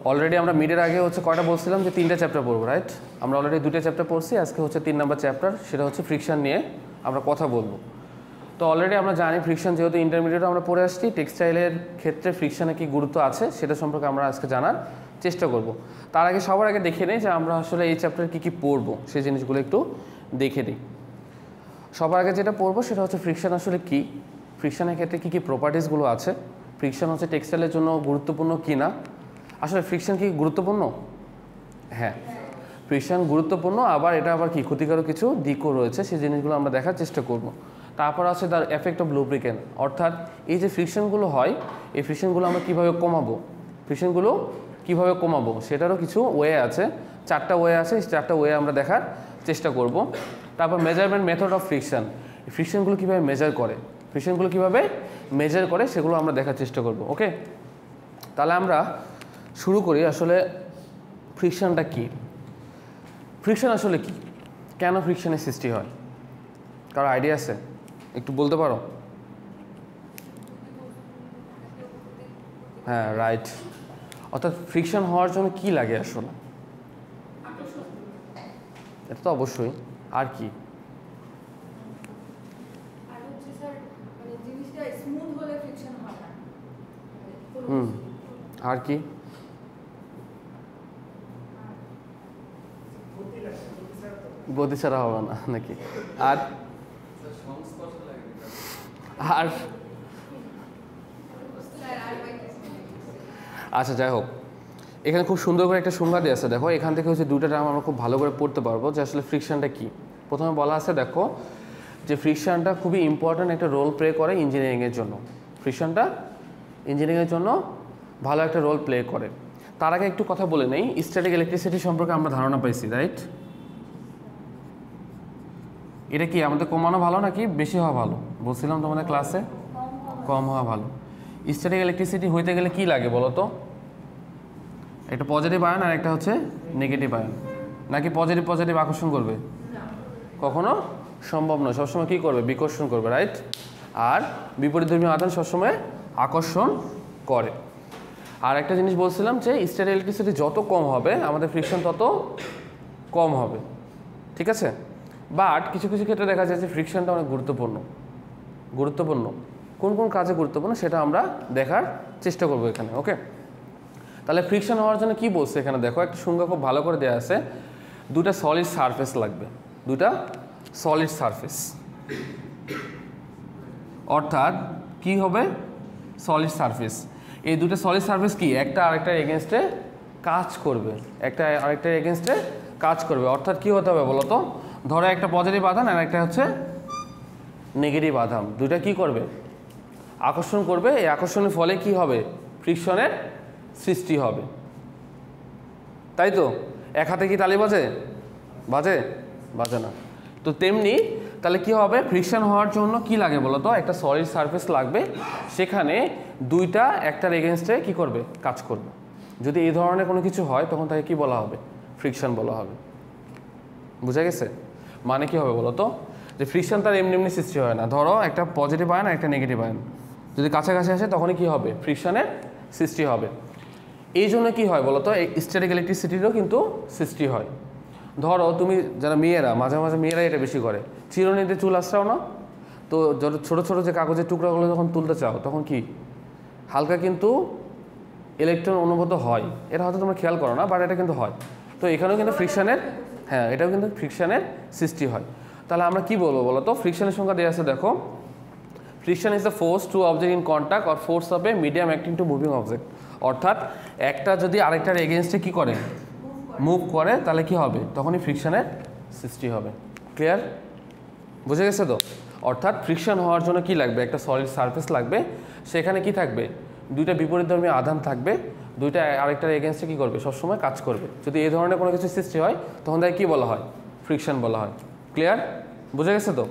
Already আমরা মিডের আগে হচ্ছে কয়টা বলছিলাম যে 3টা চ্যাপ্টার পড়বো, রাইট? আমরা অলরেডি 2টা চ্যাপ্টার পড়ছি, আজকে হচ্ছে 3 নম্বর চ্যাপ্টার, সেটা হচ্ছে ফ্রিকশন নিয়ে আমরা কথা বলবো। তো অলরেডি আমরা জানি ফ্রিকশন যেহেতু ইন্টারমিডিয়েট আমরা পড়ে আসছি, টেক্সটাইলের ক্ষেত্রে ফ্রিকশনে কি গুরুত্ব আছে সেটা সম্পর্কে আমরা আজকে জানার চেষ্টা করব। তার আগে সবার আগে দেখে নিই যে আমরা আসলে এই চ্যাপ্টারে কী কী পড়বো, সেই জিনিসগুলো একটু দেখে নিই। সবার আগে যেটা পড়বো সেটা হচ্ছে ফ্রিকশন আসলে কি, ফ্রিকশনের ক্ষেত্রে কী কী প্রপার্টিসগুলো আছে, ফ্রিকশন হচ্ছে টেক্সটাইলের জন্য গুরুত্বপূর্ণ কি না। আসলে ফ্রিকশন কি গুরুত্বপূর্ণ? হ্যাঁ, ফ্রিকশন গুরুত্বপূর্ণ, আবার এটা আবার কি ক্ষতিকারক কিছু দিকও রয়েছে, সেই জিনিসগুলো আমরা দেখার চেষ্টা করব। তারপর আছে তার এফেক্ট অফ লুব্রিকেন্ট, অর্থাৎ এই যে ফ্রিকশনগুলো হয় এই ফ্রিকশনগুলো আমরা কীভাবে কমাবো, ফ্রিকশনগুলো কীভাবে কমাবো সেটারও কিছু ওয়ে আছে, 4টা ওয়ে আছে, এই 4টা ওয়ে আমরা দেখার চেষ্টা করব। তারপর মেজারমেন্ট মেথড অফ ফ্রিকশন, ফ্রিকশনগুলো কীভাবে মেজার করে, ফ্রিকশনগুলো কীভাবে মেজার করে সেগুলো আমরা দেখার চেষ্টা করব। ওকে, তাহলে আমরা শুরু করি। আসলে ফ্রিকশনটা কি, ফ্রিকশন আসলে কি, কেন ফ্রিকশনের সৃষ্টি হয়, কারো আইডিয়া আছে? একটু বলতে পারো? হ্যাঁ, রাইট। অর্থাৎ ফ্রিকশন হওয়ার জন্য কি লাগে আসলে? এটা তো অবশ্যই, আর কি? আর কি? গতি ছাড়া হবে না নাকি? আর আর আচ্ছা, যাই হোক, এখানে খুব সুন্দর করে একটা সংজ্ঞা দিয়ে আছে, দেখো এখান থেকে হচ্ছে 2টা টার্ম আমরা খুব ভালো করে পড়তে পারবো যে আসলে ফ্রিকশনটা কি। প্রথমে বলা আছে দেখো যে ফ্রিকশনটা খুবই ইম্পর্ট্যান্ট একটা রোল প্লে করে ইঞ্জিনিয়ারিংয়ের জন্য, ফ্রিকশনটা ইঞ্জিনিয়ারিংয়ের জন্য ভালো একটা রোল প্লে করে। তার আগে একটু কথা বলে নেই, স্ট্যাটিক ইলেকট্রিসিটি সম্পর্কে আমরা ধারণা পাইছি, রাইট? এটা কি আমাদের কমানো ভালো নাকি বেশি হওয়া ভালো? বলছিলাম তোমাদের ক্লাসে কম হওয়া ভালো। স্ট্যাটিক ইলেকট্রিসিটি হইতে গেলে কি লাগে বলো তো? একটা পজিটিভ আয়ন আর একটা হচ্ছে নেগেটিভ আয়ন, নাকি পজিটিভ পজিটিভ আকর্ষণ করবে? কখনো সম্ভব নয়, সবসময় কী করবে? বিকর্ষণ করবে, রাইট? আর বিপরীতধর্মী আধান সবসময় আকর্ষণ করে। আর একটা জিনিস বলছিলাম যে স্ট্যাটিক ইলেকট্রিসিটি যত কম হবে আমাদের ফ্রিকশন তত কম হবে, ঠিক আছে? বাট কিছু কিছু ক্ষেত্রে দেখা যায় যে ফ্রিকশনটা অনেক গুরুত্বপূর্ণ। কোন কোন কাজে গুরুত্বপূর্ণ সেটা আমরা দেখার চেষ্টা করবো এখানে। ওকে, তাহলে ফ্রিকশন হওয়ার জন্য কি বলছে এখানে দেখো, একটা সংজ্ঞা খুব ভালো করে দেওয়া আছে, 2টা সলিড সারফেস লাগবে, 2টা সলিড সারফেস। অর্থাৎ কি হবে? Solid surface. এই 2টা সলিড সারফেস কি একটা আরেকটার এগেনস্টে কাজ করবে, একটা আরেকটার এগেনস্টে কাজ করবে। অর্থাৎ কি হতে হবে বলো তো? ধরো একটা পজিটিভ আধান আর একটা হচ্ছে নেগেটিভ আধান, 2টা কি করবে? আকর্ষণ করবে। এই আকর্ষণের ফলে কি হবে? ফ্রিকশনের সৃষ্টি হবে, তাই তো? এক হাতে কি তালি বাজে? বাজে না। তো তেমনি তাহলে কি হবে? ফ্রিকশন হওয়ার জন্য কি লাগে বলো তো? একটা সলিড সারফেস লাগবে, সেখানে 2টা একটার এগেনস্টে কি করবে? কাজ করবে। যদি এই ধরনের কোনো কিছু হয় তখন তাকে কি বলা হবে? ফ্রিকশন বলা হবে। বুঝা গেছে? মানে কি হবে বলো তো? যে ফ্রিকশন তার এমনি এমনি সৃষ্টি হয় না। ধরো একটা পজিটিভ আয়ন আর একটা নেগেটিভ আয়ন যদি কাছাকাছি আসে তখনই কি হবে? ফ্রিকশনের সৃষ্টি হবে। এই জন্য কী হয় বলো তো? এই স্ট্যাটিক ইলেকট্রিসিটিরও কিন্তু সৃষ্টি হয়। ধরো তুমি যারা মেয়েরা, মাঝে মাঝে মেয়েরা এটা বেশি করে, চিরুনিতে চুল আঁচড়াও না? তো যত ছোটো ছোটো যে কাগজের টুকরাগুলো যখন তুলতে চাও তখন কি হালকা কিন্তু ইলেকট্রন অনুভূত হয়, এটা হয়তো তোমরা খেয়াল করো না, বাট এটা কিন্তু হয়। তো এখানেও কিন্তু ফ্রিকশনের, হ্যাঁ এটাও কিন্তু ফ্রিকশনের সৃষ্টি হয়। তাহলে আমরা কি বলবো বলো তো? ফ্রিকশনের সংখ্যা দেওয়া আছে দেখো, friction is the force to object in contact or force of A medium acting two moving object. অর্থাৎ একটা যদি আরেকটার এগেনস্টে কি করে? মুভ করে, তাহলে কি হবে? তখনই ফ্রিকশনের সৃষ্টি হবে। ক্লিয়ার? বুঝে গেছে তো? অর্থাৎ ফ্রিকশন হওয়ার জন্য কি লাগবে? একটা সলিড সারফেস লাগবে, সেখানে কি থাকবে? 2টা বিপরীতধর্মী আধান থাকবে, 2টা আরেকটার এগেনস্টে কী করবে? সবসময় কাজ করবে। যদি এই ধরনের কোনো কিছু সৃষ্টি হয় তখন তাকে কী বলা হয়? ফ্রিকশন বলা হয়। ক্লিয়ার? বুঝে গেছে তো?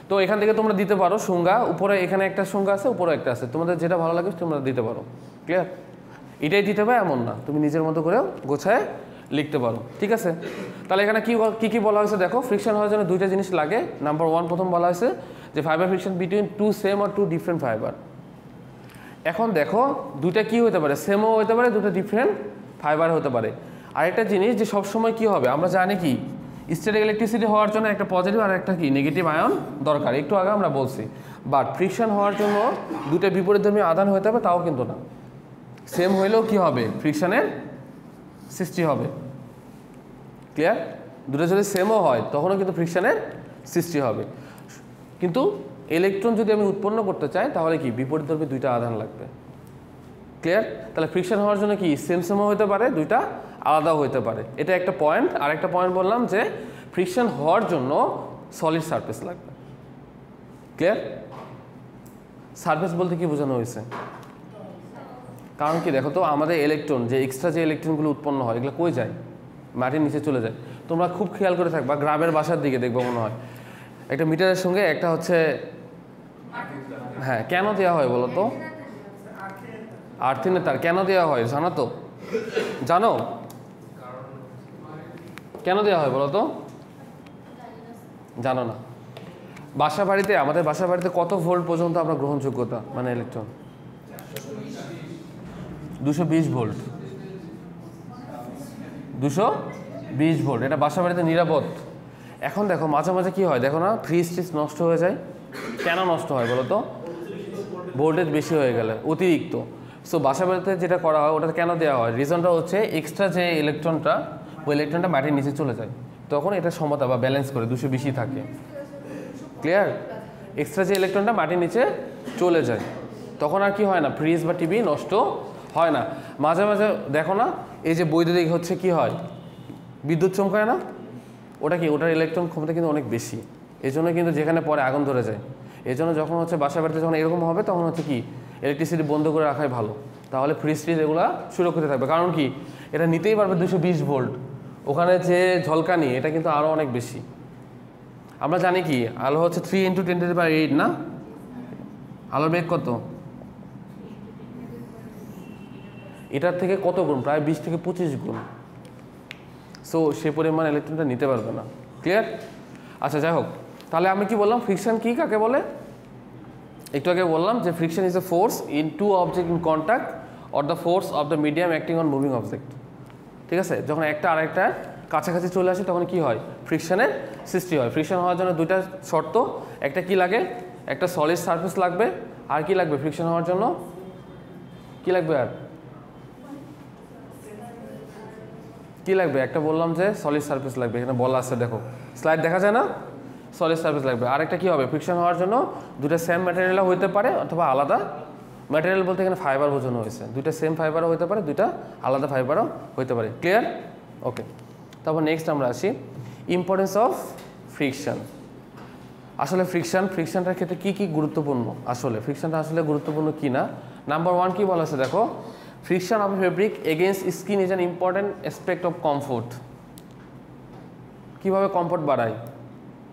তো এখান থেকে তোমরা দিতে পারো সংজ্ঞা, উপরে এখানে একটা সংজ্ঞা আছে, উপরে একটা আছে, তোমাদের যেটা ভালো লাগে তোমরা দিতে পারো। ক্লিয়ার? এটাই দিতে হবে এমন না, তুমি নিজের মতো করেও গোছায় লিখতে পারো, ঠিক আছে? তাহলে এখানে কি কি বলা হয়েছে দেখো, ফ্রিকশন হওয়ার জন্য 2টা জিনিস লাগে। নাম্বার 1 প্রথম বলা হয়েছে যে ফাইবার ফ্রিকশন বিটুইন 2 সেম আর 2 ডিফারেন্ট ফাইবার। এখন দেখো 2টা কি হতে পারে? সেমও হতে পারে, 2টা ডিফারেন্ট ফাইবার হতে পারে। আরেকটা জিনিস যে সবসময় কি হবে, আমরা জানি কি স্ট্যাটিক ইলেকট্রিসিটি হওয়ার জন্য একটা পজিটিভ আর একটা কি নেগেটিভ আয়ন দরকার, একটু আগে আমরা বলছি। বাট ফ্রিকশন হওয়ার জন্য দুটো বিপরীতধর্মী আধান হতে হবে, তাও কিন্তু না। সেম হইলেও কি হবে, ফ্রিকশনের সৃষ্টি হবে। ক্লিয়ার? দুটো যদি সেমও হয় তখনও কিন্তু ফ্রিকশনের সৃষ্টি হবে। কিন্তু ইলেকট্রন যদি আমি উৎপন্ন করতে চাই তাহলে কি বিপরীতধর্মী দুইটা আধান লাগবে। ক্লিয়ার? তাহলে ফ্রিকশন হওয়ার জন্য কি সেমও হতে পারে, দুইটা আলাদাও হতে পারে। এটা একটা পয়েন্ট। আর একটা পয়েন্ট বললাম যে ফ্রিকশন হওয়ার জন্য সলিড সারফেস লাগবে। ক্লিয়ার? সারফেস বলতে কি বোঝানো হয়েছে? কারণ কি দেখো তো, আমাদের ইলেকট্রন যে এক্সট্রা যে ইলেকট্রনগুলো উৎপন্ন হয় এগুলো কই যায়? মাটির নিচে চলে যায়। তোমরা খুব খেয়াল করে থাকবা, গ্রামের বাসার দিকে দেখবো মনে হয় একটা মিটারের সঙ্গে একটা হচ্ছে, হ্যাঁ কেন দেওয়া হয় বলো তো? আর্থিনের তার কেন দেওয়া হয় জানো তো? জানো কেন দেওয়া হয় বলো তো? জানো না? বাসা বাড়িতে, আমাদের বাসা বাড়িতে কত ভোল্ট পর্যন্ত আমরা গ্রহণযোগ্যতা মানে ইলেকট্রন? 220 ভোল্ট। 220 ভোল্ট, এটা বাসা বাড়িতে নিরাপদ। এখন দেখো মাঝে মাঝে কি হয় দেখো না, ফ্রিজ ট্রিজ নষ্ট হয়ে যায়। কেন নষ্ট হয় বলো তো? ভোল্টেজ বেশি হয়ে গেলে, অতিরিক্ত। সো বাসা বাড়িতে যেটা করা হয় ওটা কেন দেওয়া হয়, রিজনটা হচ্ছে এক্সট্রা যে ইলেকট্রনটা, ওই ইলেকট্রনটা মাটির নিচে চলে যায়, তখন এটা সমতা বা ব্যালেন্স করে 220 থাকে। ক্লিয়ার? এক্সট্রা যে ইলেকট্রনটা মাটির নিচে চলে যায় তখন আর কি হয় না, ফ্রিজ বা টিভি নষ্ট হয় না। মাঝে মাঝে দেখো না, এই যে বৈদ্যুতিক হচ্ছে কি হয়, বিদ্যুৎ চমকায় না, ওটা কি, ওটার ইলেকট্রন ক্ষমতা কিন্তু অনেক বেশি। এই জন্য কিন্তু যেখানে পরে আগুন ধরে যায়, এই জন্য যখন হচ্ছে বাসা বাড়িতে যখন এরকম হবে তখন হচ্ছে কি ইলেকট্রিসিটি বন্ধ করে রাখাই ভালো। তাহলে ফ্রিজ ট্রিজ এগুলো সুরক্ষিত থাকবে। কারণ কি, এটা নিতেই পারবে 220 ভোল্ট, ওখানে যে ঝলকানি এটা কিন্তু আরও অনেক বেশি। আমরা জানি কি আলো হচ্ছে 3 × 10⁸ না? আলোর বেগ কত? এটার থেকে কত গুণ, প্রায় 20 থেকে 25 গুণ। সো সে পরিমাণ ইলেকট্রনটা নিতে পারবে না। ক্লিয়ার? আচ্ছা যাই হোক, তাহলে আমি কি বললাম, ফ্রিকশন কি কাকে বলে? একটু আগে বললাম যে friction is a force in two object in contact or the force of the medium acting on moving object. ঠিক আছে? যখন একটা আরেকটা কাছাকাছি চলে আসে তখন কি হয়, ফ্রিকশনের সৃষ্টি হয়। ফ্রিকশন হওয়ার জন্য দুইটা শর্ত, একটা কি লাগে, একটা সলিড সারফেস লাগবে, আর কি লাগবে ফ্রিকশন হওয়ার জন্য, কি লাগবে, আর কি লাগবে? একটা বললাম যে সলিড সারফেস লাগবে, এখানে বলা আছে দেখো, স্লাইড দেখা যায় না? সলিড সারফেস লাগবে। আরেকটা কি হবে, ফ্রিকশন হওয়ার জন্য দুটো সেম ম্যাটেরিয়ালও হতে পারে অথবা আলাদা ম্যাটেরিয়াল, বলতে এখানে ফাইবার বোঝানো হয়েছে। দুইটা সেম ফাইবারও হতে পারে, দুইটা আলাদা ফাইবারও হতে পারে। ক্লিয়ার? ওকে, তারপর নেক্সট আমরা আসি ইম্পর্টেন্স অফ ফ্রিকশন। আসলে ফ্রিকশনটার ক্ষেত্রে কি কি গুরুত্বপূর্ণ, আসলে ফ্রিকশনটা আসলে গুরুত্বপূর্ণ কি না। নাম্বার 1 কি বলা আছে দেখো, friction of fabric against skin is an important aspect of comfort. কিভাবে কমফোর্ট বাড়ায়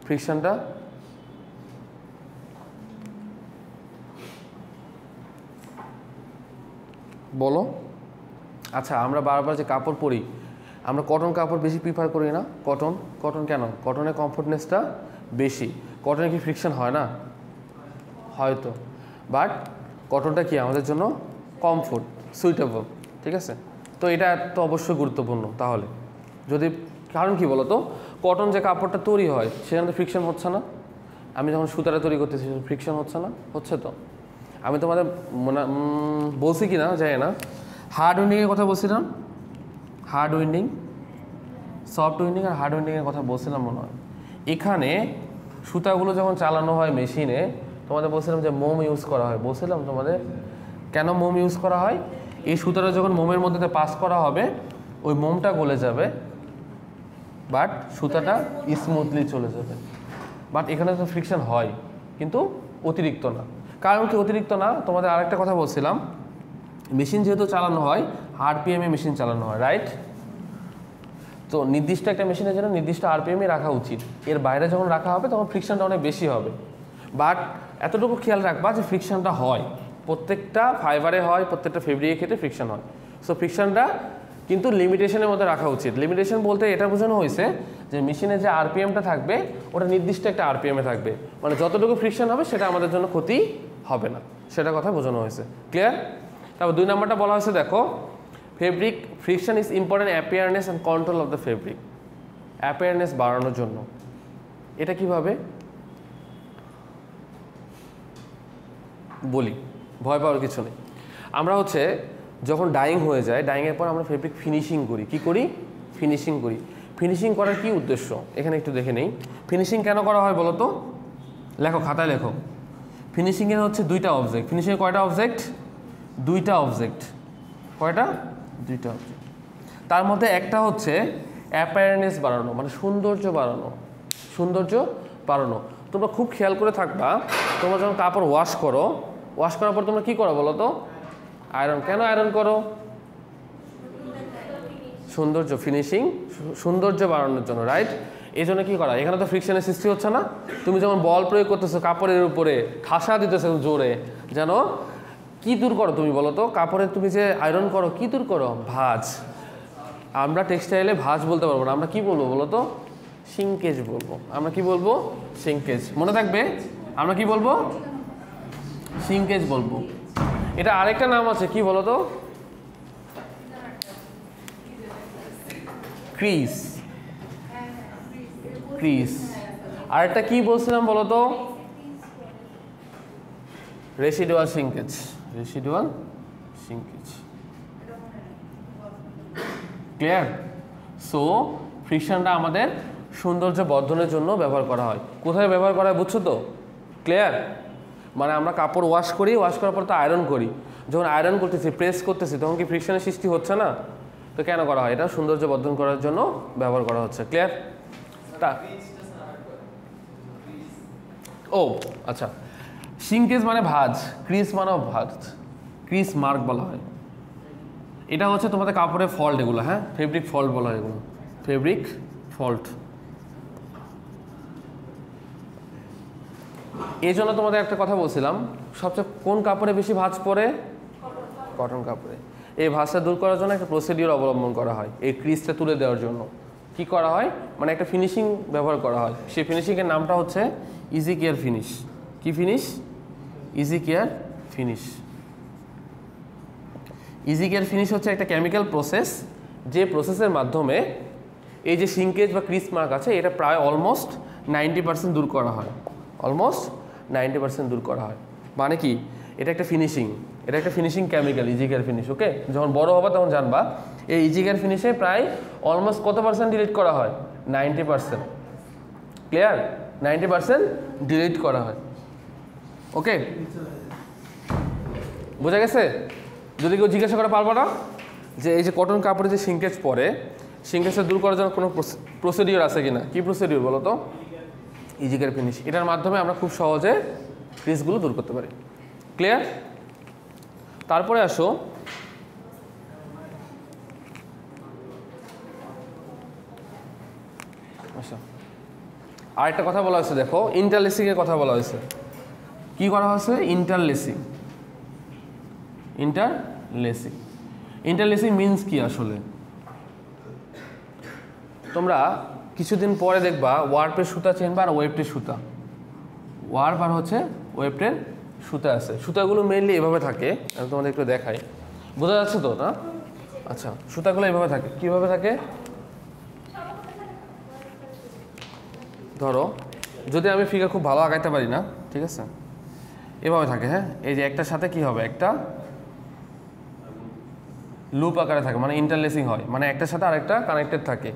ফ্রিকশনটা? বলো। আচ্ছা, আমরা বারবার যে কাপড় পরি, আমরা কটন কাপড় বেশি প্রিফার করি না? কটন কেন? কটনের কমফোর্টনেসটা বেশি। কটনে কি ফ্রিকশন হয় না? হয়তো, বাট কটনটা কি আমাদের জন্য কমফোর্ট, সুইটেবল। ঠিক আছে? তো এটা তো অবশ্যই গুরুত্বপূর্ণ। তাহলে যদি, কারণ কি বলো তো, কটন যে কাপড়টা তৈরি হয় সেখানে তো ফ্রিকশন হচ্ছে না। আমি যখন সুতাটা তৈরি করতেছি ফ্রিকশন হচ্ছে না? হচ্ছে তো। আমি তোমাদের বলছি কি না জানি না, হার্ড উইন্ডিংয়ের কথা বলছিলাম, হার্ড উইন্ডিং, সফট উইন্ডিং আর হার্ড উইন্ডিংয়ের কথা বলছিলাম মনে হয়। এখানে সুতাগুলো যখন চালানো হয় মেশিনে, তোমাদের বলছিলাম যে মোম ইউজ করা হয়, বলছিলাম তোমাদের কেন মোম ইউজ করা হয়। এই সুতাটা যখন মোমের মধ্যে পাস করা হবে ওই মোমটা গলে যাবে, বাট সুতাটা স্মুথলি চলে যাবে। বাট এখানে তো ফ্রিকশন হয়, কিন্তু অতিরিক্ত না। কারণ কি অতিরিক্ত না, তোমাদের আরেকটা কথা বলছিলাম, মেশিন যেহেতু চালানো হয় আরপিএমে মেশিন চালানো হয়, রাইট? তো নির্দিষ্ট একটা মেশিনের জন্য নির্দিষ্ট আরপিএমে রাখা উচিত। এর বাইরে যখন রাখা হবে তখন ফ্রিকশনটা অনেক বেশি হবে। বাট এতটুকু খেয়াল রাখবা যে ফ্রিকশনটা হয়, প্রত্যেকটা ফাইবারে হয়, প্রত্যেকটা ফেব্রিকের ক্ষেত্রে ফ্রিকশন হয়। সো ফ্রিকশনটা কিন্তু লিমিটেশনের মধ্যে রাখা উচিত। লিমিটেশন বলতে এটা বোঝানো হয়েছে যে মেশিনে যে আরপিএমটা থাকবে ওটা নির্দিষ্ট একটা আরপিএমে থাকবে, মানে যতটুকু ফ্রিকশন হবে সেটা আমাদের জন্য ক্ষতি হবে না, সেটা কথা বোঝানো হয়েছে। ক্লিয়ার? তারপর 2 নম্বরটা বলা হয়েছে দেখো, fabric friction is important appearance and control of the fabric, appearance বাড়ানোর জন্য। এটা কিভাবে বলি, ভয় পাওয়ার কিছু নেই। আমরা হচ্ছে যখন ডাইং হয়ে যায়, ডাইংয়ের পর আমরা ফেব্রিক ফিনিশিং করি। কি করি? ফিনিশিং করি। ফিনিশিং করার কি উদ্দেশ্য এখানে একটু দেখে নেই। ফিনিশিং কেন করা হয় বলো তো? লেখো, খাতায় লেখো। ফিনিশিংয়ের হচ্ছে দুইটা অবজেক্ট। ফিনিশিংয়ে কয়টা অবজেক্ট? দুইটা অবজেক্ট। কয়টা? দুইটা অবজেক্ট। তার মধ্যে একটা হচ্ছে অ্যাপিয়ারনেস বাড়ানো, মানে সৌন্দর্য বাড়ানো, সৌন্দর্য বাড়ানো। তোমরা খুব খেয়াল করে থাকবা, তোমরা যখন কাপড় ওয়াশ করো, ওয়াশ করার পর তোমরা কী করো বলো তো? আয়রন। কেন আয়রন করো? সৌন্দর্য, ফিনিশিং, সৌন্দর্য বাড়ানোর জন্য, রাইট? এই জন্য কী করা? এখানে তো ফ্রিকশনের সৃষ্টি হচ্ছে না। তুমি যখন বল প্রয়োগ করতেছো কাপড়ের উপরে, ঠাসা দিতেছো জোরে, যেন কী দূর করো তুমি বলো তো? কাপড়ে তুমি যে আয়রন করো কী দূর করো? ভাঁজ। আমরা টেক্সটাইলে ভাঁজ বলতে পারবো না, আমরা কি বলবো বলো তো? সিঙ্কেজ বলবো। আমরা কি বলবো? সিঙ্কেজ। মনে থাকবে, আমরা কি বলবো? সিঙ্কেজ বলবো। এটা আরেকটা নাম আছে, কি বলো তো? ক্রিজ। ক্রিজ। আরেকটা কি বলছিলাম বলো তো? রেসিডুয়াল সিঙ্কেজ। রেসিডুয়াল সিঙ্কেজ। ক্লিয়ার? সো ফ্রিকশনটা আমাদের সৌন্দর্য বর্ধনের জন্য ব্যবহার করা হয়। কোথায় ব্যবহার করা হয় বুঝছো তো? ক্লিয়ার? মানে আমরা কাপড় ওয়াশ করি, ওয়াশ করার পর তো আয়রন করি। যখন আয়রন করতেছি, প্রেস করতেছি, তখন কি ফ্রিকশনের সৃষ্টি হচ্ছে না? তো কেন করা হয়? এটা সৌন্দর্য বর্ধন করার জন্য ব্যবহার করা হচ্ছে। ক্লিয়ার? তা ও আচ্ছা, সিঙ্কেজ মানে ভাঁজ, ক্রিজ মানেও ভাঁজ, ক্রিজ মার্ক বলা হয়। এটা হচ্ছে তোমাদের কাপড়ের ফল্ট, এগুলো, হ্যাঁ, ফেব্রিক ফল্ট বলা হয় এগুলো, ফেব্রিক ফল্ট। এই জন্য তোমাদের একটা কথা বলছিলাম, সবচেয়ে কোন কাপড়ে বেশি ভাঁজ পড়ে? কটন কাপড়ে। এই ভাঁজটা দূর করার জন্য একটা প্রসিডিওর অবলম্বন করা হয়, এই ক্রিজটা তুলে দেওয়ার জন্য। কি করা হয়? মানে একটা ফিনিশিং ব্যবহার করা হয়। সেই ফিনিশিংয়ের নামটা হচ্ছে ইজি কেয়ার ফিনিশ। কি finish? Easy care finish. Easy care finish হচ্ছে একটা কেমিক্যাল প্রসেস, যে প্রসেসের মাধ্যমে এই যে সিঙ্কেজ বা ক্রিজ মার্ক আছে, এটা প্রায় অলমোস্ট 90% দূর করা হয়। অলমোস্ট 90% দূর করা হয়। মানে কি? এটা একটা ফিনিশিং, এটা একটা finishing chemical, easy care finish. Okay, যখন বড় হবে তখন জানবা। এই ইজি কেয়ার ফিনিশে প্রায় অলমোস্ট কত পার্সেন্ট ডিলিট করা হয়? 90%। ক্লিয়ার? 90% ডিলিট করা হয়। ওকে, বোঝা গেছে? যদি কেউ জিজ্ঞাসা করে পারবো না যে এই যে কটন কাপড়ে যে সিঙ্কেজ পরে, সিঙ্কেজটা দূর করার জন্য কোনো প্রসিডিওর আছে কিনা? কি প্রসিডিওর বলো তো? Easy care finish. এটার মাধ্যমে আমরা খুব সহজে ক্রিজগুলো দূর করতে পারি। ক্লিয়ার? তারপরে আসো আচ্ছা, আরেকটা কথা বলা হয়েছে, দেখো, ইন্টারলেসিংয়ের কথা বলা হয়েছে। কি করা হয়েছে? ইন্টারলেসিং। ইন্টারলেসিং। ইন্টারলেসিং মিনস কি আসলে? তোমরা কিছুদিন পরে দেখবা ওয়ার্পের সুতা চেনবা আর ওয়েবটের সুতা। ওয়ার্প আর হচ্ছে ওয়েবটের সুতা আছে। সুতাগুলো মেইনলি এভাবে থাকে, আমি তোমাদের একটু দেখাই, বোঝা যাচ্ছে তো না? আচ্ছা, সুতাগুলো এভাবে থাকে। কীভাবে থাকে? ধরো, যদি আমি ফিগার খুব ভালো আঁকাইতে পারি না, ঠিক আছে, এভাবে থাকে, হ্যাঁ। এই যে একটার সাথে কি হবে? একটা লুপ আকারে থাকে, মানে ইন্টারলেসিং হয়, মানে একটার সাথে আরেকটা কানেক্টেড থাকে,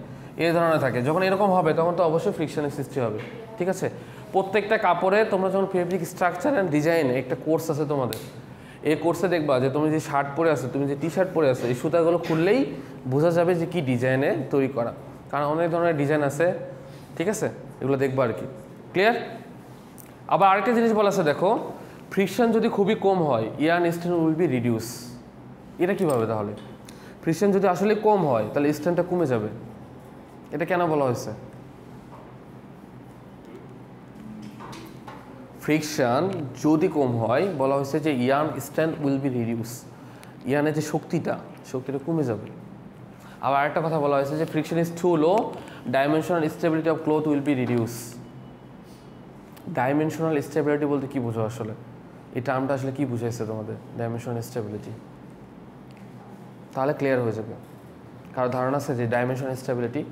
এই ধরনের থাকে। যখন এরকম হবে তখন তো অবশ্যই ফ্রিকশনের সৃষ্টি হবে, ঠিক আছে। প্রত্যেকটা কাপড়ে তোমরা যখন ফেব্রিক স্ট্রাকচার অ্যান্ড ডিজাইনে একটা কোর্স আছে তোমাদের, এই কোর্সে দেখবা যে তুমি যে শার্ট পরে আছো, তুমি যে টি শার্ট পরে আছো, এই সুতাগুলো খুললেই বোঝা যাবে যে কি ডিজাইনে তৈরি করা, কারণ অনেক ধরনের ডিজাইন আছে, ঠিক আছে, এগুলো দেখবা আর কি। ক্লিয়ার? আবার আরেকটা জিনিস বলা আছে, দেখো, ফ্রিকশন যদি খুবই কম হয়, yarn strain will be reduce. এটা কীভাবে তাহলে? ফ্রিকশন যদি আসলে কম হয় তাহলে স্ট্রেনটা কমে যাবে, এটা কেন বলা হয়েছে? ফ্রিকশন যদি কম হয়, বলা হয়েছে যে yarn strength will be reduce, ইয়ার্নের যে শক্তিটা কমে যাবে। আবার আরেকটা কথা বলা হয়েছে যে friction is too low, dimensional stability of cloth will be reduce. Dimensional stability বলতে কি বোঝো আসলে? এই টার্মটা আসলে কি বুঝাইছে তোমাদের? ডাইমেনশনাল স্টেবিলিটি তাহলে ক্লিয়ার হয়ে যাবে। কারো ধারণা আছে যে ডাইমেনশন স্টেবিলিটি,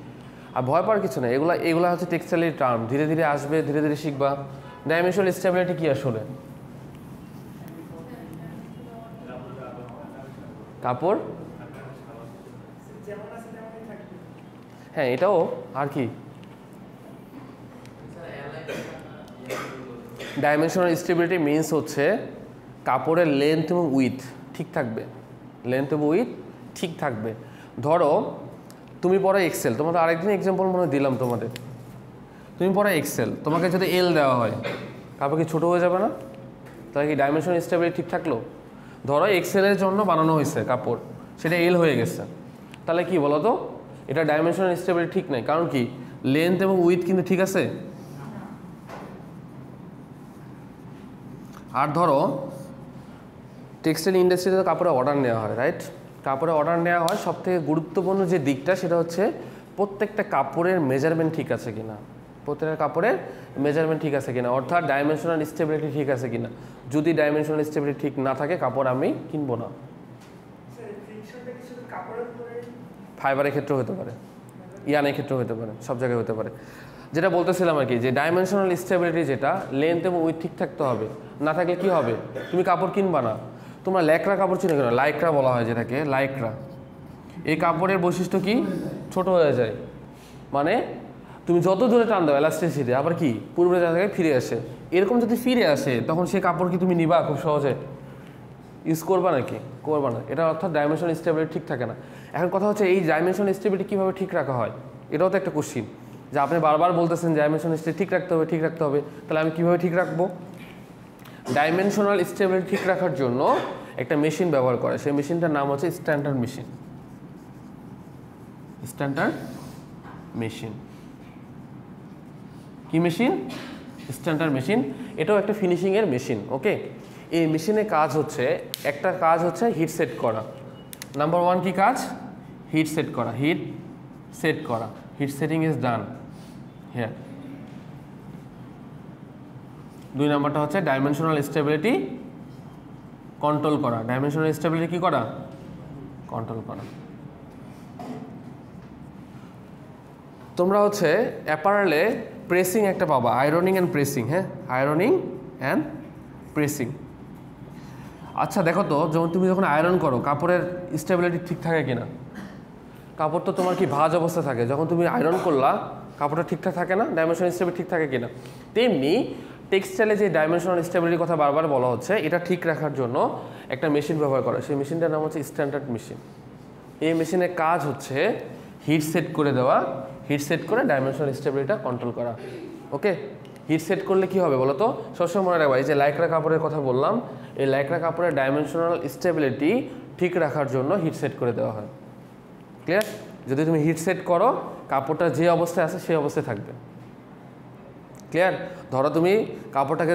আর ভয় পাওয়ার কিছু নেই, এগুলা হচ্ছে টেক্সটাইলের টার্ম, ধীরে ধীরে আসবে, ধীরে ধীরে শিখবা। ডাইমেনশন স্টেবিলিটি কি আসলে? কাপড়, হ্যাঁ এটাও। আর কি? ডাইমেনশনাল স্টেবিলিটি মিনস হচ্ছে কাপড়ের লেন্থ এবং উইথ ঠিক থাকবে, লেন্থ এবং উইথ ঠিক থাকবে। ধরো তুমি পড়ো এক্সেল, তোমাদের আরেকদিন এক্সাম্পল মনে দিলাম তোমাদের, তুমি পড়ো এক্সেল, তোমাকে যদি এল দেওয়া হয়, কাপড় কি ছোটো হয়ে যাবে না? তাহলে কি ডাইমেনশন স্টেবিলিটি ঠিক থাকলো? ধরো এক্সেলের জন্য বানানো হয়েছে কাপড়, সেটা এল হয়ে গেছে, তাহলে কি বলো তো? এটা ডাইমেনশনাল স্টেবিলিটি ঠিক নেই। কারণ কি? লেন্থ এবং উইথ কিন্তু ঠিক আছে। আর ধরো টেক্সটাইল ইন্ডাস্ট্রিতে কাপড়ে অর্ডার নেওয়া হয়, রাইট? কাপড়ে অর্ডার নেওয়া হয়, সবথেকে গুরুত্বপূর্ণ যে দিকটা সেটা হচ্ছে প্রত্যেকটা কাপড়ের মেজারমেন্ট ঠিক আছে কিনা, প্রত্যেকটা কাপড়ের মেজারমেন্ট ঠিক আছে কিনা, অর্থাৎ ডাইমেনশনাল স্টেবিলিটি ঠিক আছে কিনা। যদি ডাইমেনশনাল স্টেবিলিটি ঠিক না থাকে কাপড় আমি কিনবো না। ফাইবারের ক্ষেত্রেও হতে পারে, ইয়ানের ক্ষেত্রেও হতে পারে, সব জায়গায় হতে পারে। যেটা বলতেছিলাম আর কি, যে ডাইমেনশনাল স্টেবিলিটি যেটা, লেন্থ এবং উইথ ঠিক থাকতে হবে, না থাকলে কি হবে? তুমি কাপড় কিনবা না। তোমরা ল্যাকড়া কাপড় চিনো কেন? লাইক্রা বলা হয় যেটাকে, লাইক্রা। এই কাপড়ের বৈশিষ্ট্য কি? ছোট হয়ে যায়, মানে তুমি যত দূরে টান দাও এলাস্টিসিটি আবার কি পূর্বের জায়গায় ফিরে আসে। এরকম যদি ফিরে আসে তখন সে কাপড় কি তুমি নিবা খুব সহজে? ইউজ করবা নাকি? করবা না। এটা অর্থাৎ ডাইমেনশন স্টেবিলিটি ঠিক থাকে না। এখন কথা হচ্ছে এই ডাইমেনশন স্টেবিলিটি কীভাবে ঠিক রাখা হয়, এটাও তো একটা কোশ্চিন। যে আপনি বারবার বলতেছেন ডাইমেনশন স্টেবিলিটি ঠিক রাখতে হবে, ঠিক রাখতে হবে, তাহলে আমি কীভাবে ঠিক রাখবো? ডাইমেনশনাল স্টেবিলিটি ঠিক রাখার জন্য একটা মেশিন ব্যবহার করে, সেই মেশিনটার নাম হচ্ছে স্ট্যান্ডার্ড মেশিন। স্ট্যান্ডার্ড মেশিন কি মেশিন? Standard machine. এটাও একটা ফিনিশিংয়ের মেশিন। ওকে, এই মেশিনের কাজ হচ্ছে, একটা কাজ হচ্ছে হিট সেট করা। নাম্বার ওয়ান কি কাজ? হিট সেট করা, হিট সেট করা। Hit setting is done here. 2 নাম্বারটা হচ্ছে ডাইমেনশনাল স্টেবিলিটি কন্ট্রোল করা। ডাইমেনশনাল স্টেবিলিটি কি করা? কন্ট্রোল করা। তোমরা হচ্ছে অ্যাপারেলে প্রেসিং একটা পাবা, আয়রনিং অ্যান্ড প্রেসিং। হ্যাঁ, আয়রনিং অ্যান্ড প্রেসিং। আচ্ছা দেখো তো, যেমন তুমি যখন আয়রন করো কাপড়ের স্টেবিলিটি ঠিক থাকে কিনা? কাপড় তো তোমার কি ভাঁজ অবস্থা থাকে, যখন তুমি আয়রন করলা কাপড়টা ঠিকঠাক থাকে না? ডাইমেনশনাল স্টেবিলিটি ঠিক থাকে কিনা? তেমনি টেক্সটাইলে যে ডাইমেনশনাল স্টেবিলিটির কথা বারবার বলা হচ্ছে, এটা ঠিক রাখার জন্য একটা মেশিন ব্যবহার করা, সেই মেশিনটার নাম হচ্ছে স্ট্যান্ডার্ড মেশিন। এই মেশিনের কাজ হচ্ছে হিট সেট করে দেওয়া, হিট সেট করে ডাইমেনশনাল স্টেবিলিটিটা কন্ট্রোল করা। ওকে, হিট সেট করলে কি হবে বলো তো? সবসময় মনে রাখবা, এই যে লাইক্রা কাপড়ের কথা বললাম, এই লাইক্রা কাপড়ের ডাইমেনশনাল স্টেবিলিটি ঠিক রাখার জন্য হিট সেট করে দেওয়া হয়। ক্লিয়ার? যদি তুমি হিট সেট করো কাপড়টা যে অবস্থায় আছে সেই অবস্থায় থাকবে। ক্লিয়ার? ধরো তুমি কাপড়টাকে,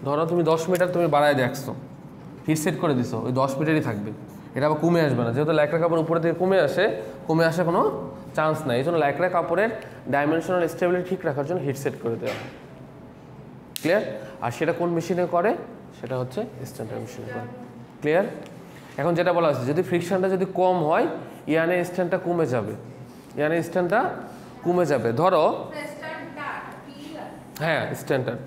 ধরো তুমি 10 মিটার তুমি বাড়ায় দেখছো, হিট সেট করে দিছো, ওই 10 মিটারই থাকবে, এটা আবার কমে আসবে না। যেহেতু লাইক্রা কাপড় উপরে থেকে কমে আসে কোনো চান্স নাই। এই জন্য লাইক্রা কাপড়ের ডাইমেনশনাল স্টেবিলিটি ঠিক রাখার জন্য হিট সেট করে দেওয়া হয়। ক্লিয়ার? আর সেটা কোন মেশিনে করে? সেটা হচ্ছে স্ট্যান্ডার্ড মেশিনে করে। ক্লিয়ার? এখন যেটা বলা হচ্ছে, যদি ফ্রিকশনটা যদি কম হয় ইয়ানের স্ট্যান্ডটা কমে যাবে, ইয়ানের স্ট্যান্ডটা কমে যাবে। ধরো হ্যাঁ স্ট্যান্ডার্ড।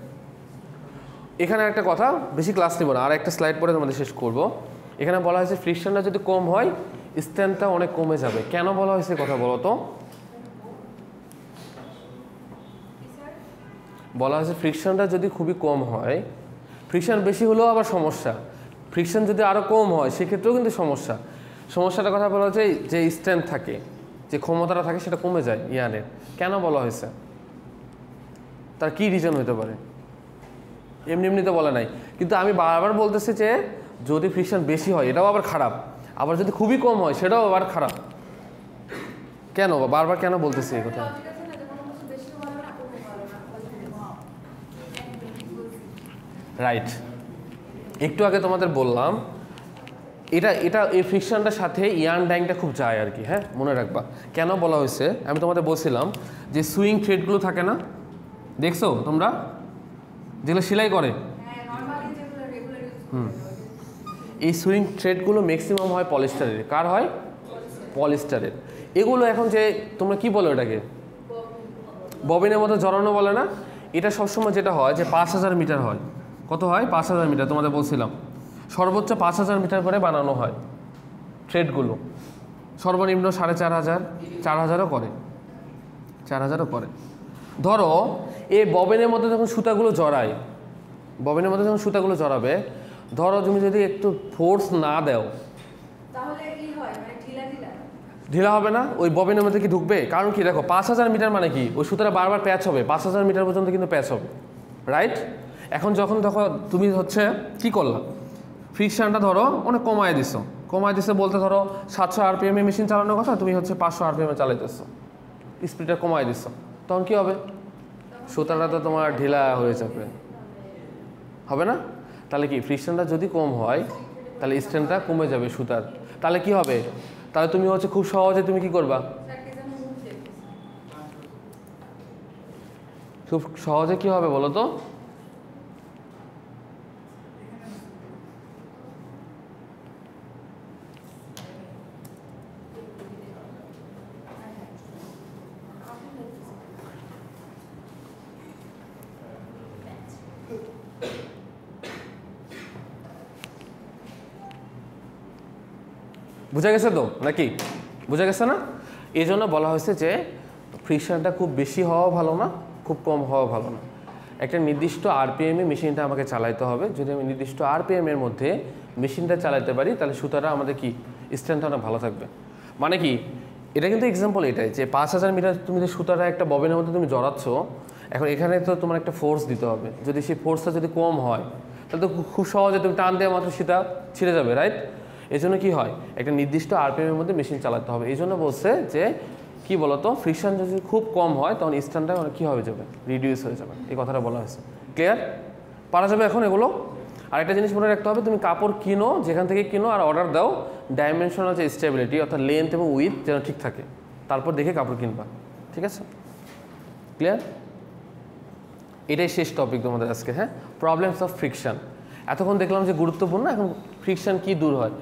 এখানে একটা কথা, বেশি ক্লাস নেব না, আর একটা স্লাইড পরে তোমাদের শেষ করব। এখানে বলা হয়েছে ফ্রিকশনটা যদি কম হয় স্ট্যান্ডটা অনেক কমে যাবে। কেন বলা হয়েছে কথা বলো তো? বলা হয়েছে ফ্রিকশনটা যদি খুবই কম হয়, ফ্রিকশন বেশি হলেও আবার সমস্যা, ফ্রিকশন যদি আরও কম হয় সেক্ষেত্রেও কিন্তু সমস্যা। সমস্যাটার কথা বলা হচ্ছে যে স্ট্যান্ড থাকে, যে ক্ষমতাটা থাকে সেটা কমে যায় ইয়ানের। কেন বলা হয়েছে? তার কি রিজন হতে পারে? এমনি এমনি তো বলা নাই, কিন্তু আমি বারবার বলতেছি যে যদি ফ্রিকশন বেশি হয় এটাও আবার খারাপ, আবার যদি খুবই কম হয় সেটাও আবার খারাপ। কেন বারবার কেন বলতেছি এই কথা? রাইট, একটু আগে তোমাদের বললাম এটা এই ফ্রিকশনটার সাথে ইয়ার্ন ডাইংটা খুব যায় আর কি। হ্যাঁ, মনে রাখবা কেন বলা হয়েছে। আমি তোমাদের বলছিলাম যে সুইং থ্রেডগুলো থাকে না, দেখছো তোমরা যেগুলো সেলাই করে, এই সুইং থ্রেডগুলো ম্যাক্সিমাম হয় পলিস্টারের। কার হয়? পলিস্টারের। এগুলো এখন যে তোমরা কি বলো এটাকে ববিনের মধ্যে জড়ানো বলে না, এটা সবসময় যেটা হয় যে 5000 মিটার হয়। কত হয়? 5000 মিটার, তোমাদের বলছিলাম সর্বোচ্চ 5000 মিটার করে বানানো হয় থ্রেডগুলো, সর্বনিম্ন 4500, 4000ও করে, 4000ও করে। ধরো এই ববিনের মধ্যে যখন সুতাগুলো জড়ায়, ববিনের মধ্যে যখন সুতাগুলো জড়াবে, ধরো তুমি যদি একটু ফোর্স না দাও তাহলে কি হয়, মানে ঢিলা ঢিলা ঢিলা হবে না, ওই ববিনের মধ্যে কি ঢুকবে? কারণ কি দেখো 5000 মিটার মানে কি ওই সুতাটা বারবার প্যাচ হবে, 5000 মিটার পর্যন্ত কিন্তু প্যাচ হবে, রাইট? এখন যখন দেখো তুমি হচ্ছে কি করলা, ফ্রিকশনটা ধরো অনেক কমায় দিছো বলতে ধরো 700 RPM মেশিন চালানোর কথা, তুমি হচ্ছে 500 RPM চালাইতেছো, স্পিডটা কমায় দিছো, তখন কি হবে? সুতাটা তো তোমার ঢিলা হয়ে যাবে, হবে না? তাহলে কি ফ্রিকশনটা যদি কম হয় তাহলে স্ট্রেনটা কমে যাবে সুতার, তাহলে কি হবে? তাহলে তুমি হচ্ছে খুব সহজে তুমি কি করবা, খুব সহজে কি হবে বলো তো? বুঝা গেছে তো নাকি? বুঝা গেছে না? এই জন্য বলা হয়েছে যে ফ্রিকশনটা খুব বেশি হওয়া ভালো না, খুব কম হওয়া ভালো না, একটা নির্দিষ্ট RPM-এ মেশিনটা আমাকে চালাইতে হবে। যদি আমি নির্দিষ্ট RPM-এর মধ্যে মেশিনটা চালাতে পারি তাহলে সুতাটা আমাদের কি স্ট্রেনটা অনেক ভালো থাকবে। মানে কি এটা কিন্তু এক্সাম্পল এটাই যে 5000 মিটার তুমি যে সুতাটা একটা ববিনের মধ্যে তুমি জড়াচ্ছ, এখন এখানে তো তোমার একটা ফোর্স দিতে হবে, যদি সেই ফোর্সটা যদি কম হয় তাহলে তো খুব সহজে তুমি টান দেওয়া মাত্র সেটা ছিঁড়ে যাবে, রাইট? এই জন্য কী হয়, একটা নির্দিষ্ট RPM-এর মধ্যে মেশিন চালাতে হবে। এই জন্য বলছে যে কি বলতো, ফ্রিকশন যদি খুব কম হয় তখন স্ট্যান্ডটা কী হয়ে যাবে, রিডিউস হয়ে যাবে, এই কথাটা বলা হয়েছে। ক্লিয়ার? পারা যাবে এখন এগুলো? আর একটা জিনিস মনে রাখতে হবে, তুমি কাপড় কিনো যেখান থেকে কিনো আর অর্ডার দাও, ডাইমেনশনাল যে স্টেবিলিটি অর্থাৎ লেন্থ এবং উইথ যেন ঠিক থাকে, তারপর দেখে কাপড় কিনবা, ঠিক আছে? ক্লিয়ার? এটাই শেষ টপিক তোমাদের আজকে। হ্যাঁ, প্রবলেমস অফ ফ্রিকশন। এতক্ষণ দেখলাম যে গুরুত্বপূর্ণ, এখন ফ্রিকশন কি দূর হয়,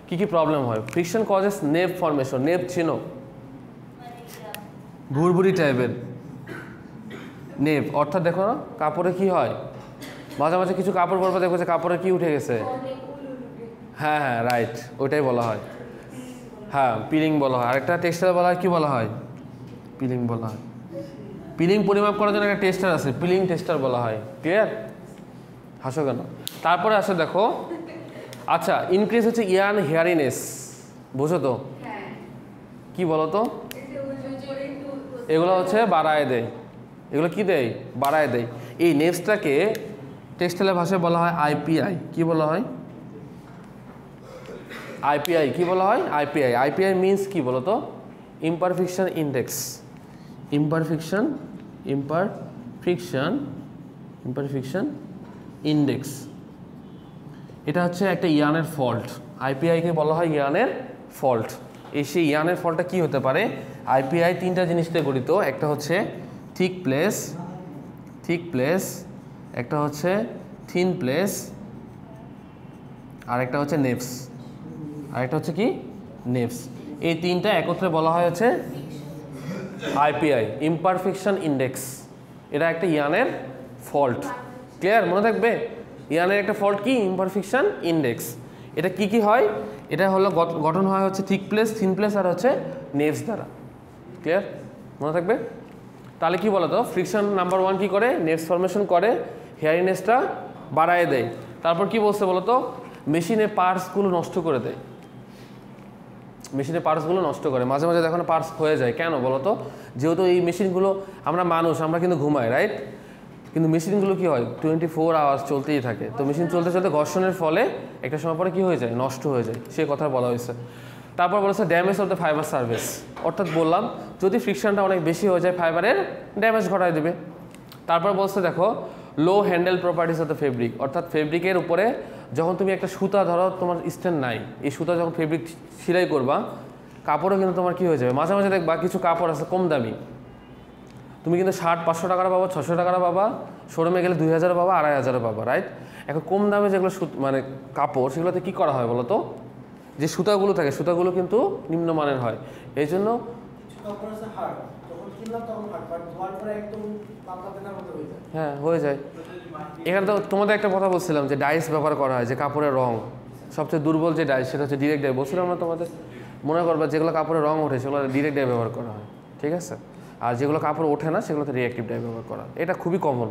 কি কি প্রবলেম হয়। Friction causes nep formation. Nep চিনো? ভুরভুরি টাইপের নেভ, অর্থাৎ দেখো না কাপড়ে কি হয়, মাঝে মাঝে কিছু কাপড় পরবে দেখো যে কাপড়ে কি উঠে গেছে। হ্যাঁ হ্যাঁ, রাইট, ওইটাই বলা হয়। হ্যাঁ, পিলিং বলা হয়। আরেকটা টেক্সচার বলা হয়, কি বলা হয়? পিলিং বলা হয়। পিলিং পরিমাপ করার জন্য একটা টেস্টার আছে, পিলিং টেস্টার বলা হয়। ক্লিয়ার? হাসো কেন? তারপরে আসে দেখো, আচ্ছা ইনক্রিজ হচ্ছে ইয়ার্ন হেয়ারিনেস, বুঝো তো? কি বলো তো? এগুলো হচ্ছে বাড়ায় দেয়, এগুলো কি দেয়? বাড়ায় দেয়। এই নেভসটাকে টেক্সটাইলের ভাষায় বলা হয় IPI। কি বলা হয়? IPI। কি বলা হয়? IPI। IPI মিনস কি বলো তো? Imperfection index. ইমপারফেকশন ইন্ডেক্স, এটা হচ্ছে একটা ইয়ানের ফল্ট। IPI-কে বলা হয় ইয়ানের ফল্ট। এই সেই ইয়ানের ফল্টটা কি হতে পারে? IPI তিনটা জিনিস দিয়ে গঠিত, একটা হচ্ছে থিক প্লেস, একটা হচ্ছে থিন প্লেস, আর একটা হচ্ছে নেভস, আরেকটা হচ্ছে কি নেভস। এই তিনটা একত্রে বলা হয় হচ্ছে IPI, ইমপারফেকশন ইন্ডেক্স। এটা একটা ইয়ানের ফল্ট। ক্লিয়ার? মনে থাকবে, ইয়ানের একটা ফল্ট কি? Imperfection index. এটা কি কি হয়? এটা হলো গঠন হয় হচ্ছে থিক প্লেস, থিন প্লেস আর হচ্ছে নেভস দ্বারা। ক্লিয়ার? মনে থাকবে। তাহলে কি বলতো, ফ্রিকশন নাম্বার 1 কি করে? নেভস ফরমেশন করে, হেয়ারিনেসটা বাড়ায় দেয়। তারপর কি বলছে বলতো, মেশিনে পার্টসগুলো নষ্ট করে দেয়। মেশিনের পার্টসগুলো নষ্ট করে, মাঝে মাঝে দেখো না পার্টস হয়ে যায়। কেন বলো তো? যেহেতু এই মেশিনগুলো, আমরা মানুষ, আমরা কিন্তু ঘুমাই, রাইট? কিন্তু মেশিনগুলো কি হয় 24 আওয়ার্স চলতেই থাকে। তো মেশিন চলতে চলতে ঘর্ষণের ফলে একটা সময় পরে কি হয়ে যায়? নষ্ট হয়ে যায়, সে কথা বলা হয়েছে। তারপর বলেছে damage of the fibre service, অর্থাৎ বললাম যদি ফ্রিকশনটা অনেক বেশি হয়ে যায় ফাইবারের ড্যামেজ ঘটায় দেবে। তারপর বলছে দেখো low handle properties of the fabric, অর্থাৎ ফেব্রিকের উপরে যখন তুমি একটা সুতা ধরো, তোমার স্ট্যান্ড নাই, এই সুতা যখন ফেব্রিক সেলাই করবা, কাপড়ও কিন্তু তোমার কি হয়ে যাবে। মাঝে মাঝে দেখবা কিছু কাপড় আছে কম দামি, তুমি কিন্তু শার্ট 500 টাকার পাবা, 600 টাকার পাবা, শোরুমে গেলে 2000 পাবা, 2500 পাবা, রাইট? এখন কম দামে যেগুলো মানে কাপড়, সেগুলোতে কী করা হয় বলো তো? যে সুতাগুলো থাকে সুতাগুলো কিন্তু নিম্নমানের হয়, এই জন্য হ্যাঁ হয়ে যায়। এখানে তো তোমাদের একটা কথা বলছিলাম যে ডাইস ব্যবহার করা হয়, যে কাপড়ের রং সবচেয়ে দুর্বল যে ডাইস সেটা হচ্ছে ডিরেক্ট ডাই। বলছিলাম না তোমাদের, মনে করবা যেগুলো কাপড়ের রং ওঠে সেগুলো ডিরেক্ট ডাই ব্যবহার করা হয়, ঠিক আছে? আর যেগুলো কাপড় ওঠে না সেগুলোতে রিঅ্যাক্টিভ ডাই ব্যবহার করা, এটা খুবই কমন,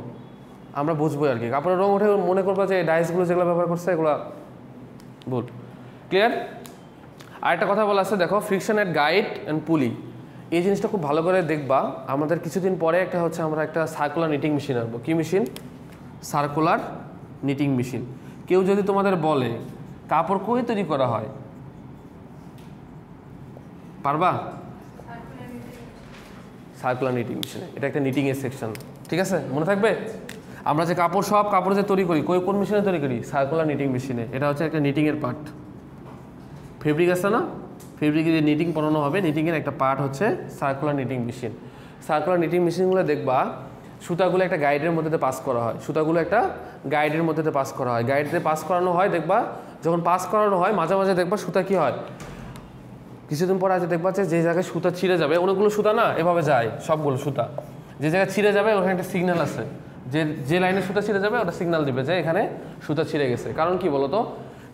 আমরা বুঝবো আর কি। কাপড়ের রং ওঠে মনে করবা যে ডাইসগুলো যেগুলো ব্যবহার করছে এগুলো ভুল। ক্লিয়ার? আরেকটা কথা বলা আছে দেখো, ফ্রিকশন অ্যাট গাইড অ্যান্ড পুলি, এই জিনিসটা খুব ভালো করে দেখবা। আমাদের কিছুদিন পরে একটা হচ্ছে আমরা একটা সার্কুলার নিটিং মেশিন আনবো। কী মেশিন? Circular knitting machine. কেউ যদি তোমাদের বলে কাপড় কই তৈরি করা হয়, পারবা? সার্কুলার নিটিং মেশিনে, এটা একটা নিটিংয়ের সেকশন, ঠিক আছে? মনে থাকবে? আমরা যে কাপড় সব কাপড় যে তৈরি করি কোন মেশিনে তৈরি করি? সার্কুলার নিটিং মেশিনে। এটা হচ্ছে একটা নিটিংয়ের পার্ট। ফেব্রিক আছে না, ফেব্রিকে যে নিটিং পরানো হবে, নিটিংয়ের একটা পার্ট হচ্ছে circular knitting machine. Circular knitting মেশিনগুলো দেখবা সুতাগুলো একটা গাইডের মধ্যে পাস করা হয়, সুতাগুলো একটা গাইডের মধ্যে পাস করা হয়, গাইডে পাস করানো হয়। দেখবা যখন পাস করানো হয় মাঝে মাঝে দেখবা সুতা কী হয়, কিছুদিন পরে আছে দেখবা যে জায়গায় সুতা ছিঁড়ে যাবে, অনেকগুলো সুতা না এভাবে যায়, সবগুলো সুতা যে জায়গায় ছিঁড়ে যাবে ওখানে একটা সিগন্যাল আছে, যে লাইনে সুতা ছিঁড়ে যাবে ওটা সিগন্যাল দিবে যে এখানে সুতা ছিঁড়ে গেছে। কারণ কি বলতো,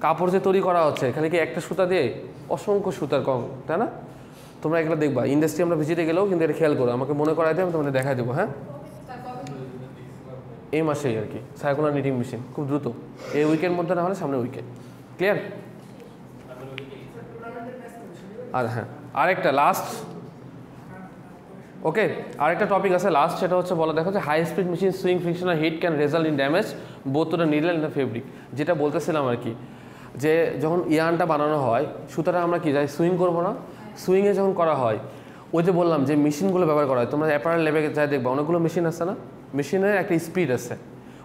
কাপড় যে তৈরি করা হচ্ছে এখানে কি একটা সুতা দিয়ে অসংখ্য সুতার কম, তাই না? তোমরা এগুলো দেখবা, ইন্ডাস্ট্রি আমরা ভিজিটে গেলেও কিন্তু এটা খেয়াল করো, আমাকে মনে করাই দিয়ে আমি তোমাদের দেখাই দেবো। হ্যাঁ, এই মাসেই আর কি সার্কুলার নিটিং মেশিন, খুব দ্রুত, এই উইকের মধ্যে না হলে সামনে উইকে। ক্লিয়ার? আর হ্যাঁ আরেকটা লাস্ট, ওকে আরেকটা টপিক আছে লাস্ট, সেটা হচ্ছে বলা দেখো যে high speed machine sewing friction আর heat can result in damage both to the needle and the fabric. যেটা বলতেছিলাম আর কি, যে যখন ইয়ার্নটা বানানো হয় সুতরাং আমরা কি যাই সুইং করবো না, সুইংয়ে যখন করা হয় ওই যে বললাম যে মেশিনগুলো ব্যবহার করা হয়, তোমরা অ্যাপারেল লেভেলে যাই দেখবা অনেকগুলো মেশিন আছে না, মেশিনের একটা স্পিড আছে,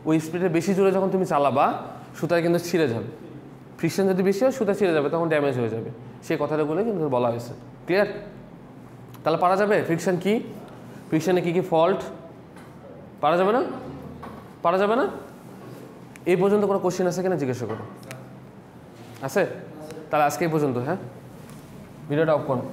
ওই স্পিডে বেশি জোরে যখন তুমি চালাবা সুতা কিন্তু ছিঁড়ে যাবে, ফ্রিকশন যদি বেশি হয় সুতা ছিঁড়ে যাবে, তখন ড্যামেজ হয়ে যাবে, সেই কথাগুলো কিন্তু বলা হয়েছে। ক্লিয়ার? তাহলে পারা যাবে ফ্রিকশন কি, ফ্রিকশনে কী কী ফল্ট, পারা যাবে না? পারা যাবে না? এই পর্যন্ত কোনো কোশ্চেন আছে কিনা জিজ্ঞাসা করো। আছে? তাহলে আজকে এই পর্যন্ত। হ্যাঁ, ভিডিওটা অফ করুন।